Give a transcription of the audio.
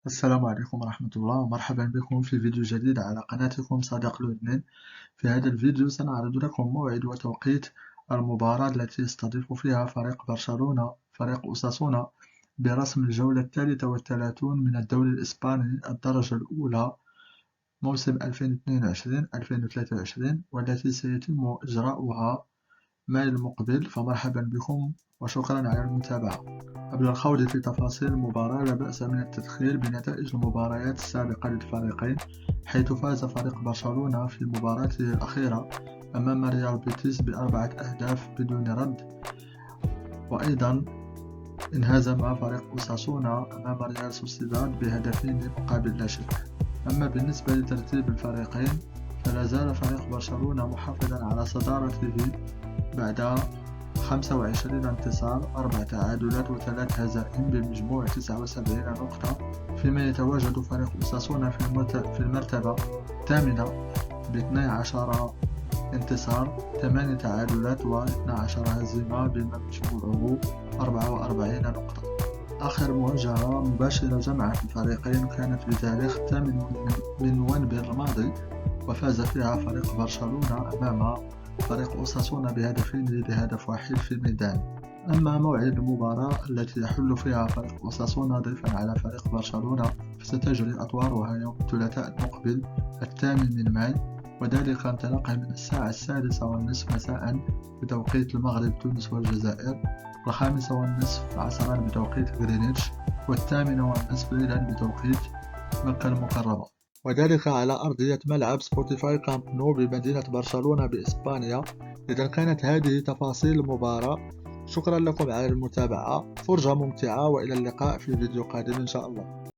السلام عليكم ورحمة الله ومرحبا بكم في فيديو جديد على قناتكم صديق لبنان. في هذا الفيديو سنعرض لكم موعد وتوقيت المباراة التي يستضيف فيها فريق برشلونة فريق أوساسونا برسم الجولة الثالثة والثلاثون من الدوري الإسباني الدرجة الأولى موسم 2022-2023 والتي سيتم إجراؤها ماي المقبل. فمرحبا بكم وشكرا على المتابعة. قبل الخوض في تفاصيل المباراة لا بأس من التذكير بنتائج المباريات السابقة للفريقين، حيث فاز فريق برشلونة في مباراته الأخيرة أمام ريال بيتيس ب4 أهداف بدون رد، وأيضا انهزم فريق أوساسونا أمام ريال سوسيداد بهدفين مقابل لا شيء. أما بالنسبة لترتيب الفريقين فلا زال فريق برشلونة محافظا على صدارته بعد 25 انتصار، 4 تعادلات و3 هزائم بمجموع 79 نقطة، فيما يتواجد فريق أوساسونا في المرتبة الثامنة ب 12 انتصار، 8 تعادلات و12 هزيمة بمجموعه 44 نقطة. آخر مواجهة مباشرة جمعت الفريقين كانت بتاريخ 8 من نوفمبر الماضي، وفاز فيها فريق برشلونة أمام فريق أوساسونا بهدفين لهدف واحد في الميدان. أما موعد المباراة التي يحل فيها فريق أوساسونا ضيفا على فريق برشلونة فستجري أطوارها يوم الثلاثاء المقبل 8 من ماي، وذلك انطلاقا من الساعة 6:30 مساء بتوقيت المغرب تونس والجزائر، 5:30 عصرا بتوقيت غرينتش، 8:30 ليلا بتوقيت مكة المكرمة، وذلك على أرضية ملعب سبوتيفاي كامب نو بمدينة برشلونة بإسبانيا. إذا كانت هذه تفاصيل المباراة، شكرا لكم على المتابعة، فرجة ممتعة وإلى اللقاء في فيديو قادم إن شاء الله.